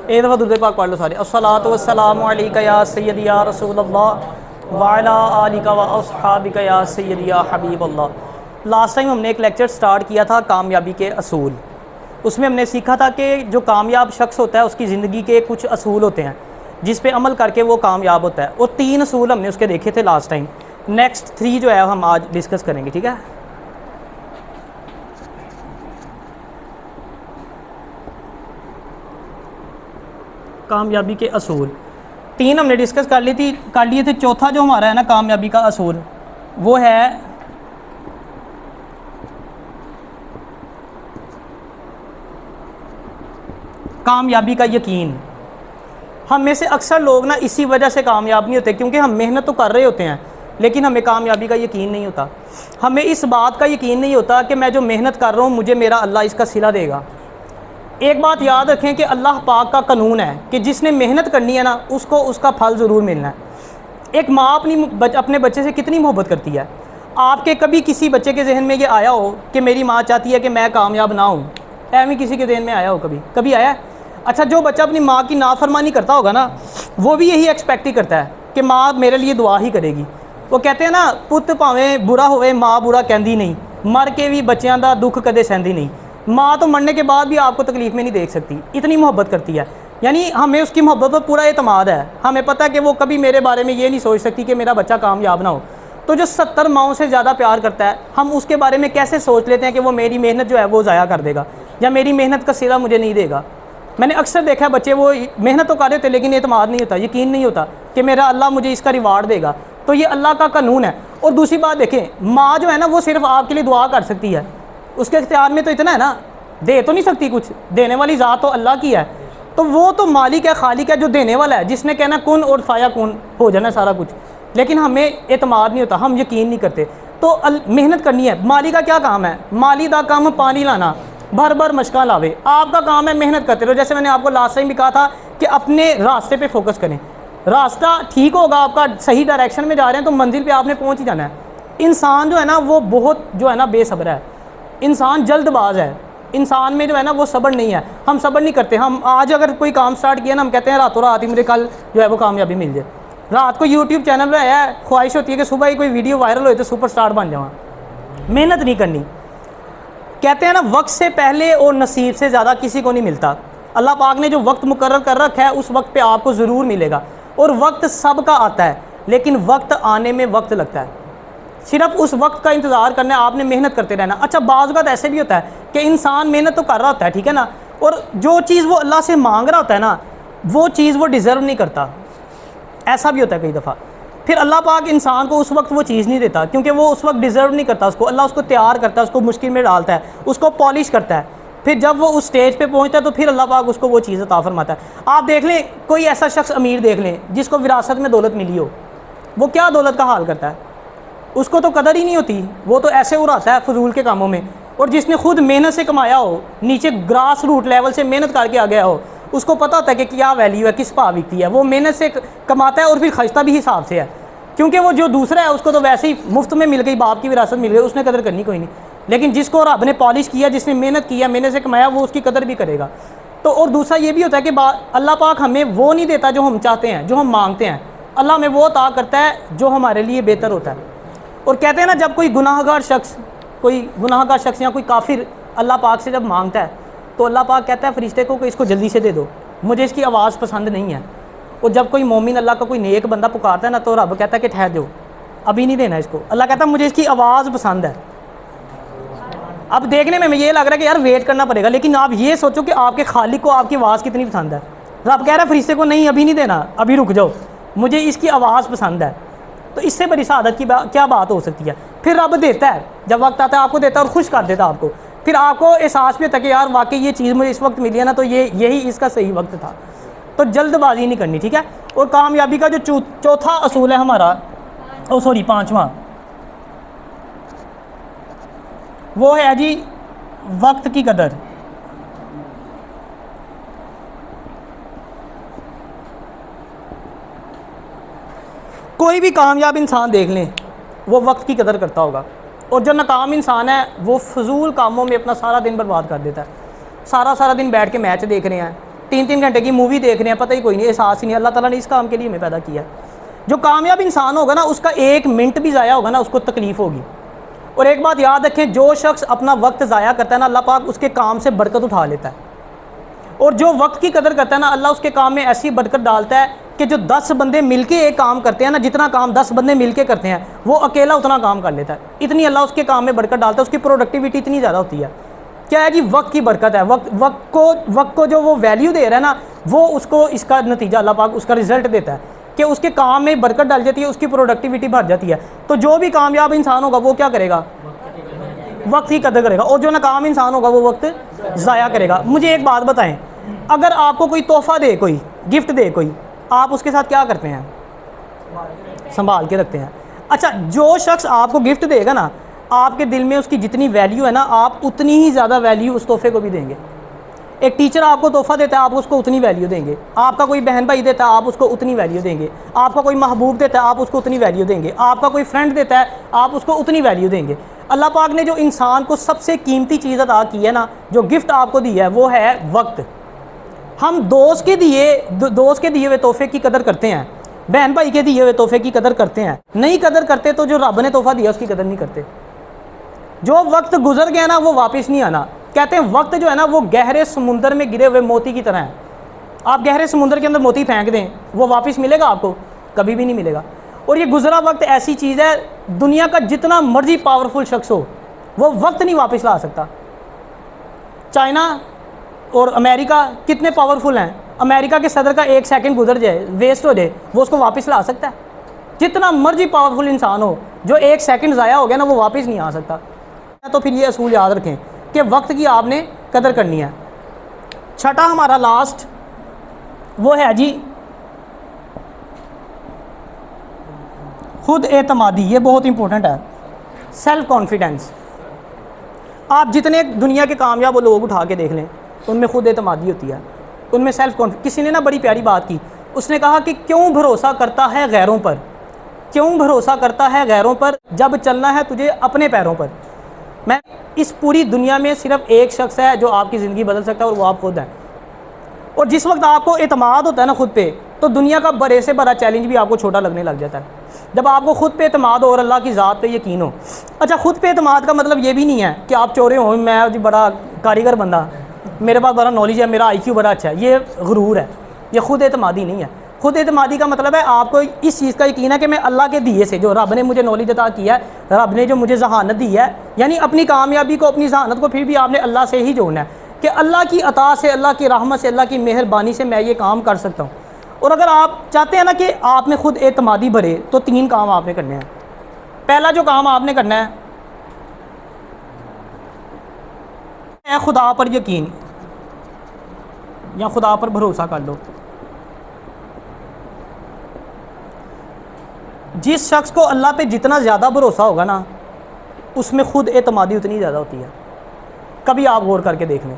एक दफ़ा दुरूद पाक पढ़ लो सारे। अस्सलातु वस्सलामु अलैका या सय्यदी या रसूलल्लाह व अला आलिका व अस्हाबिका या सय्यदी या हबीबल्लाह। लास्ट टाइम हमने एक लेक्चर स्टार्ट किया था कामयाबी के असूल। उसमें हमने सीखा था कि जो कामयाब शख्स होता है उसकी ज़िंदगी के कुछ असूल होते हैं जिस पे अमल करके वो कामयाब होता है, और 3 असूल हमने उसके देखे थे लास्ट टाइम। नेक्स्ट 3 जो है हम आज डिस्कस करेंगे, ठीक है। कामयाबी के असूल 3 हमने डिस्कस कर लिए थे। चौथा जो हमारा है ना कामयाबी का असूल, वो है कामयाबी का यकीन। हम में से अक्सर लोग ना इसी वजह से कामयाब नहीं होते क्योंकि हम मेहनत तो कर रहे होते हैं लेकिन हमें कामयाबी का यकीन नहीं होता। हमें इस बात का यकीन नहीं होता कि मैं जो मेहनत कर रहा हूँ मुझे मेरा अल्लाह इसका सिला देगा। एक बात याद रखें कि अल्लाह पाक का कानून है कि जिसने मेहनत करनी है ना उसको उसका फल ज़रूर मिलना है। एक माँ अपने बच्चे से कितनी मोहब्बत करती है। आपके कभी किसी बच्चे के जहन में ये आया हो कि मेरी माँ चाहती है कि मैं कामयाब ना हूँ? ऐਵੇਂ किसी के जहन में आया हो? कभी आया है? अच्छा, जो बच्चा अपनी माँ की नाफरमानी करता होगा ना वो भी यही एक्सपेक्ट ही करता है कि माँ मेरे लिए दुआ ही करेगी। वो कहते हैं ना, पुत भावें बुरा होवे माँ बुरा कहती नहीं, मर के भी बच्चों का दुख कदे सहंदी नहीं। माँ तो मरने के बाद भी आपको तकलीफ़ में नहीं देख सकती, इतनी मोहब्बत करती है। यानी हमें उसकी मोहब्बत पर पूरा एतमाद है। हमें पता है कि वो कभी मेरे बारे में ये नहीं सोच सकती कि मेरा बच्चा कामयाब ना हो। तो जो 70 माओं से ज़्यादा प्यार करता है, हम उसके बारे में कैसे सोच लेते हैं कि वो मेरी मेहनत जो है वो ज़ाया कर देगा या मेरी मेहनत का सिला मुझे नहीं देगा। मैंने अक्सर देखा है बच्चे वो मेहनत तो कर रहे थे लेकिन एतमाद नहीं होता, यकीन नहीं होता कि मेरा अल्लाह मुझे इसका रिवार्ड देगा। तो ये अल्लाह का कानून है। और दूसरी बात देखें, माँ जो है ना वो सिर्फ आपके लिए दुआ कर सकती है, उसके इख्तियार में तो इतना है ना, दे तो नहीं सकती कुछ, देने वाली ज़ात तो अल्लाह की है। तो वो तो मालिक है, खालिक है, जो देने वाला है, जिसने कहना कुन और फाया कुन हो जाना सारा कुछ। लेकिन हमें एतमाद नहीं होता, हम यकीन नहीं करते। तो मेहनत करनी है। माली का क्या काम है? माली का काम पानी लाना, भर भर मशकां लावे। आपका काम है मेहनत करते रहो। जैसे मैंने आपको लास्ट टाइम भी कहा था कि अपने रास्ते पे फोकस करें। रास्ता ठीक होगा, आपका सही डायरेक्शन में जा रहे हैं तो मंजिल पे आपने पहुंच ही जाना है। इंसान जो है ना वो बहुत जो है ना बेसब्र है, इंसान जल्दबाज है, इंसान में जो है ना वो सब्र नहीं है। हम सब्र नहीं करते। हम आज अगर कोई काम स्टार्ट किया ना, हम कहते हैं रातों रात ही मुझे कल जो है वो कामयाबी मिल जाए। रात को यूट्यूब चैनल पर है, ख्वाहिश होती है कि सुबह ही कोई वीडियो वायरल हो तो सुपर स्टार बन जाऊँ। मेहनत नहीं करनी। कहते हैं ना, वक्त से पहले और नसीब से ज़्यादा किसी को नहीं मिलता। अल्लाह पाक ने जो वक्त मुकर्रर कर रखा है उस वक्त पे आपको ज़रूर मिलेगा। और वक्त सबका आता है लेकिन वक्त आने में वक्त लगता है। सिर्फ उस वक्त का इंतज़ार करना है, आपने मेहनत करते रहना। अच्छा, बाज़ वक़्त ऐसे भी होता है कि इंसान मेहनत तो कर रहा होता है, ठीक है ना, और जो चीज़ वो अल्लाह से मांग रहा होता है ना वो चीज़ वो डिज़र्व नहीं करता। ऐसा भी होता है कई दफ़ा। फिर अल्लाह पाक इंसान को उस वक्त वो चीज़ नहीं देता क्योंकि वो उस वक्त डिज़र्व नहीं करता उसको। अल्लाह उसको तैयार करता है, उसको मुश्किल में डालता है, उसको पॉलिश करता है। फिर जब वो उस स्टेज पे पहुंचता है तो फिर अल्लाह पाक उसको वो चीज़ अता फरमाता है। आप देख लें, कोई ऐसा शख्स अमीर देख लें जिसको विरासत में दौलत मिली हो, वो क्या दौलत का हाल करता है? उसको तो कदर ही नहीं होती, वो तो ऐसे उड़ाता है फजूल के कामों में। और जिसने खुद मेहनत से कमाया हो, नीचे ग्रास रूट लेवल से मेहनत करके आ गया हो, उसको पता होता है कि क्या वैल्यू है, किस भाव बिकती है। वो मेहनत से कमाता है और फिर खर्चता भी हिसाब से है, क्योंकि वो जो दूसरा है उसको तो वैसे ही मुफ्त में मिल गई, बाप की विरासत मिल गई, उसने कदर करनी कोई नहीं। लेकिन जिसको रब ने पॉलिश किया, जिसने मेहनत किया, मेहनत से कमाया, वो उसकी कदर भी करेगा। तो और दूसरा ये भी होता है कि अल्लाह पाक हमें वो नहीं देता जो हम चाहते हैं, जो हम मांगते हैं। अल्लाह हमें वो अता करता है जो हमारे लिए बेहतर होता है। और कहते हैं ना, जब कोई गुनाहगार शख्स या कोई काफिर अल्लाह पाक से जब मांगता है तो अल्लाह पाक कहता है फरिश्ते को कि इसको जल्दी से दे दो, मुझे इसकी आवाज़ पसंद नहीं है। और जब कोई मोमिन अल्लाह का कोई नेक बंदा पुकारता है ना तो रब कहता है कि ठहर जाओ, अभी नहीं देना इसको। अल्लाह कहता है मुझे इसकी आवाज़ पसंद है। अब देखने में ये लग रहा है कि यार वेट करना पड़ेगा, लेकिन आप ये सोचो कि आपके खालिक को आपकी आवाज़ कितनी पसंद है। रब कह रहा है फरिश्ते को नहीं, अभी नहीं देना, अभी रुक जाओ, मुझे इसकी आवाज़ पसंद है। तो इससे बड़ी सआदत की क्या बात हो सकती है? फिर रब देता है, जब वक्त आता है आपको देता है और खुश कर देता है आपको। फिर आपको एहसास भी होता है कि यार वाकई ये चीज़ मुझे इस वक्त मिली है ना, तो यही इसका सही वक्त था। तो जल्दबाजी नहीं करनी, ठीक है। और कामयाबी का जो चौथा असूल है हमारा, पांचवा, वो है जी वक्त की कदर। कोई भी कामयाब इंसान देख लें वो वक्त की कदर करता होगा, और जो नाकाम इंसान है वो फजूल कामों में अपना सारा दिन बर्बाद कर देता है। सारा दिन बैठ के मैच देख रहे हैं, 3-3 घंटे की मूवी देख रहे हैं, पता ही कोई नहीं, एहसास ही नहीं। अल्लाह ताला ने इस काम के लिए हमें पैदा किया। जो कामयाब इंसान होगा ना, उसका 1 मिनट भी ज़ाया होगा ना, उसको तकलीफ़ होगी। और एक बात याद रखें, जो शख्स अपना वक्त ज़ाया करता है ना, अल्लाह पाक उसके काम से बरकत उठा लेता है। और जो वक्त की कदर करता है ना, अल्लाह उसके काम में ऐसी बरकत डालता है कि जो 10 बंदे मिलके एक काम करते हैं ना, जितना काम 10 बंदे मिलके करते हैं, वो अकेला उतना काम कर लेता है। इतनी अल्लाह उसके काम में बरकत डालता है, उसकी प्रोडक्टिविटी इतनी ज़्यादा होती है। क्या है कि वक्त की बरकत है। वक्त को जो वो वैल्यू दे रहा है ना, वो उसको इसका नतीजा अल्लाह पाक उसका रिजल्ट देता है कि उसके काम में बरकत डाल जाती है, उसकी प्रोडक्टिविटी बढ़ जाती है। तो जो भी कामयाब इंसान होगा वो क्या करेगा? वक्त की कदर करेगा। और जो नाकाम इंसान होगा वो वक्त ज़ाया करेगा। मुझे एक बात बताएं, अगर आपको कोई तोहफ़ा दे, कोई गिफ्ट दे कोई, आप उसके साथ क्या करते हैं? संभाल के रखते हैं। अच्छा, जो शख्स आपको गिफ्ट देगा ना, आपके दिल में उसकी जितनी वैल्यू है ना, आप उतनी ही ज़्यादा वैल्यू उस तोहफे को भी देंगे। एक टीचर आपको तोहफ़ा देता है, आप उसको उतनी वैल्यू देंगे। आपका कोई बहन भाई देता है, आप उसको उतनी वैल्यू देंगे। आपका कोई महबूब देता है, आप उसको उतनी वैल्यू देंगे। आपका कोई फ्रेंड देता है, आप उसको उतनी वैल्यू देंगे। अल्लाह पाक ने जो इंसान को सबसे कीमती चीज़ अता की है ना, जो गिफ्ट आपको दी है, वो है वक्त। हम दोस्त के दिए हुए तोहफे की कदर करते हैं, बहन भाई के दिए हुए तोहफे की कदर करते हैं। नहीं कदर करते तो जो रब ने तोहफा दिया उसकी कदर नहीं करते। जो वक्त गुजर गया ना, वो वापस नहीं आना। कहते हैं वक्त जो है ना, वो गहरे समुंदर में गिरे हुए मोती की तरह है। आप गहरे समुंदर के अंदर मोती फेंक दें, वो वापस मिलेगा आपको? कभी भी नहीं मिलेगा। और ये गुजरा वक्त ऐसी चीज़ है, दुनिया का जितना मर्जी पावरफुल शख्स हो, वो वक्त नहीं वापस ला सकता। चाइना और अमेरिका कितने पावरफुल हैं। अमेरिका के सदर का 1 सेकंड गुजर जाए, वेस्ट हो जाए, वो उसको वापस ला सकता है? जितना मर्जी पावरफुल इंसान हो, जो 1 सेकंड ज़ाया हो गया ना, वो वापस नहीं आ सकता। तो फिर ये असूल याद रखें कि वक्त की आपने कदर करनी है। छठा हमारा लास्ट वो है जी खुद एतमादी। ये बहुत इंपॉर्टेंट है, सेल्फ कॉन्फिडेंस। आप जितने दुनिया के कामयाब लोग उठा के देख लें, उनमें खुद एतमादी होती है, उनमें सेल्फ कॉन्फिडेंस। किसी ने ना बड़ी प्यारी बात की, उसने कहा कि क्यों भरोसा करता है गैरों पर, क्यों भरोसा करता है गैरों पर, जब चलना है तुझे अपने पैरों पर। मैं इस पूरी दुनिया में सिर्फ एक शख्स है जो आपकी ज़िंदगी बदल सकता है, और वो आप खुद हैं। और जिस वक्त आपको एतमाद होता है ना खुद पे, तो दुनिया का बड़े से बड़ा चैलेंज भी आपको छोटा लगने लग जाता है। जब आपको खुद पे एतमाद हो और अल्लाह की ज़ात पे यकीन हो। अच्छा, खुद पे एतमाद का मतलब ये भी नहीं है कि आप चोरे हो, मैं जी बड़ा कारीगर बंदा, मेरे पास बड़ा नॉलेज है, मेरा IQ बड़ा अच्छा है। ये गुरूर है, ये खुद एतमादी नहीं है। खुद एतमादी का मतलब है आपको इस चीज़ का यकीन है कि मैं अल्लाह के दिए से, जो रब ने मुझे नॉलेज अता किया है, रब ने जो मुझे जहानत दी है, यानी अपनी कामयाबी को, अपनी जहानत को फिर भी आपने अल्लाह से ही जोड़ना है कि अल्लाह की अता से, अल्लाह की रहमत से, अल्लाह की मेहरबानी से मैं ये काम कर सकता हूँ। और अगर आप चाहते हैं ना कि आप में खुद एतमादी भरे, तो 3 काम आपने करने हैं। पहला जो काम आपने करना है खुदा पर यकीन, या खुदा पर भरोसा कर लो। जिस शख्स को अल्लाह पे जितना ज़्यादा भरोसा होगा ना, उसमें खुद एतमादी उतनी ज़्यादा होती है। कभी आप गौर करके देख लें,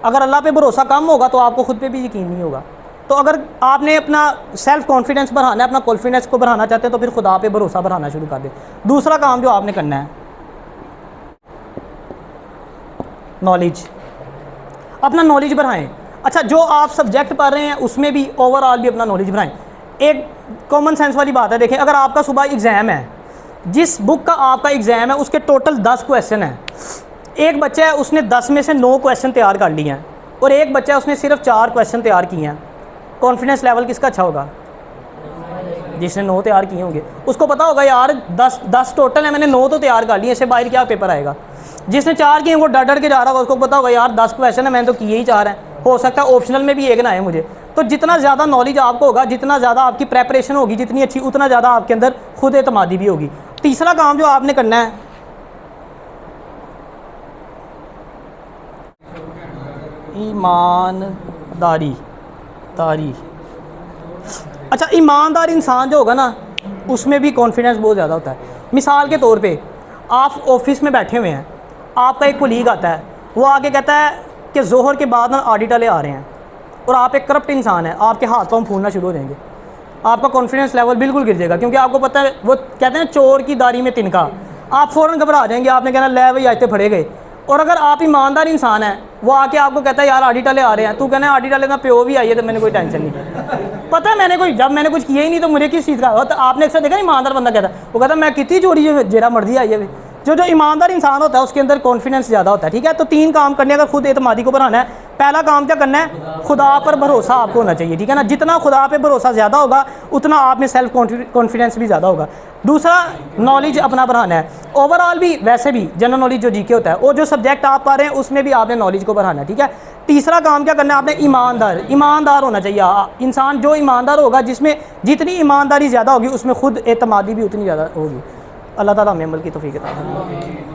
अगर अल्लाह पे भरोसा कम होगा तो आपको खुद पे भी यकीन नहीं होगा। तो अगर आपने अपना सेल्फ कॉन्फिडेंस बढ़ाना है, अपना कॉन्फिडेंस को बढ़ाना चाहते हैं, तो फिर खुदा पे भरोसा बढ़ाना शुरू कर दें। दूसरा काम जो आपने करना है, नॉलेज, अपना नॉलेज बढ़ाएं। अच्छा, जो आप सब्जेक्ट पढ़ रहे हैं उसमें भी ओवरऑल भी अपना नॉलेज बढ़ाएं। एक कॉमन सेंस वाली बात है, देखें, अगर आपका सुबह एग्ज़ाम है, जिस बुक का आपका एग्ज़ाम है उसके टोटल 10 क्वेश्चन हैं। एक बच्चा है, उसने 10 में से 9 क्वेश्चन तैयार कर लिए हैं, और एक बच्चा है, उसने सिर्फ 4 क्वेश्चन तैयार किए हैं। कॉन्फिडेंस लेवल किसका अच्छा होगा? जिसने 9 तैयार किए होंगे। उसको पता होगा यार 10 टोटल है, मैंने 9 तो तैयार कर लिए, इससे बाहर क्या पेपर आएगा। जिसने 4 किए वो डर डर के जा रहा होगा, उसको पता होगा यार 10 क्वेश्चन है, मैंने तो किए ही 4 हैं, हो सकता है ऑप्शनल में भी 1 ना आए मुझे। तो जितना ज़्यादा नॉलेज आपको होगा, जितना ज़्यादा आपकी प्रेपरेशन होगी जितनी अच्छी, उतना ज़्यादा आपके अंदर खुद एतमादी भी होगी। तीसरा काम जो आपने करना है, ईमानदारी। अच्छा, ईमानदार इंसान जो होगा ना, उसमें भी कॉन्फिडेंस बहुत ज़्यादा होता है। मिसाल के तौर पे आप ऑफिस में बैठे हुए हैं, आपका एक कोलीग आता है, वो आके कहता है कि जोहर के बाद ना ऑडिट वाले आ रहे हैं, और आप एक करप्ट इंसान है, आपके हाथ पाँव फूलना शुरू हो जाएंगे, आपका कॉन्फिडेंस लेवल बिल्कुल गिर जाएगा। क्योंकि आपको पता है, वो कहते हैं चोर की दाढ़ी में तिनका, आप फ़ौरन घबरा जाएंगे, आपने कहना ले भाई आज तो फड़े गए। और अगर आप ईमानदार इंसान हैं, वो आके आपको कहता है यार आड़ी टाले आ रहे हैं, तू कहना है आड़ी टाले का प्यो भी आई है तो मैंने कोई टेंशन नहीं। पता है जब मैंने कुछ किया ही नहीं तो मुझे किस चीज़ का। तो आपने अक्सर देखा ईमानदार बंदा कहता है, वो कहता है मैं कितनी जोड़ी है जेड़ा मर्जी आई है। जो ईमानदार इंसान होता है उसके अंदर कॉन्फिडेंस ज़्यादा होता है। ठीक है, तो 3 काम करने, अगर खुद एतमादी को बढ़ाना है, पहला काम क्या करना है, खुदा पर भरोसा आपको होना चाहिए। ठीक है ना, जितना खुदा पे भरोसा ज़्यादा होगा उतना आप में सेल्फ कॉन्फिडेंस भी ज़्यादा होगा। दूसरा, नॉलेज अपना बढ़ाना है। ओवरऑल भी, वैसे भी जनरल नॉलेज जो जीके होता है, वो जो सब्जेक्ट आप पा रहे हैं उसमें भी आपने नॉलेज को बढ़ाना है। ठीक है, तीसरा काम क्या करना है, आपने ईमानदार होना चाहिए इंसान। जो ईमानदार होगा, जिसमें जितनी ईमानदारी ज़्यादा होगी उसमें खुद एतमादी भी उतनी ज़्यादा होगी। अल्लाह ताला हमें अमल की तौफीक अता फरमाए।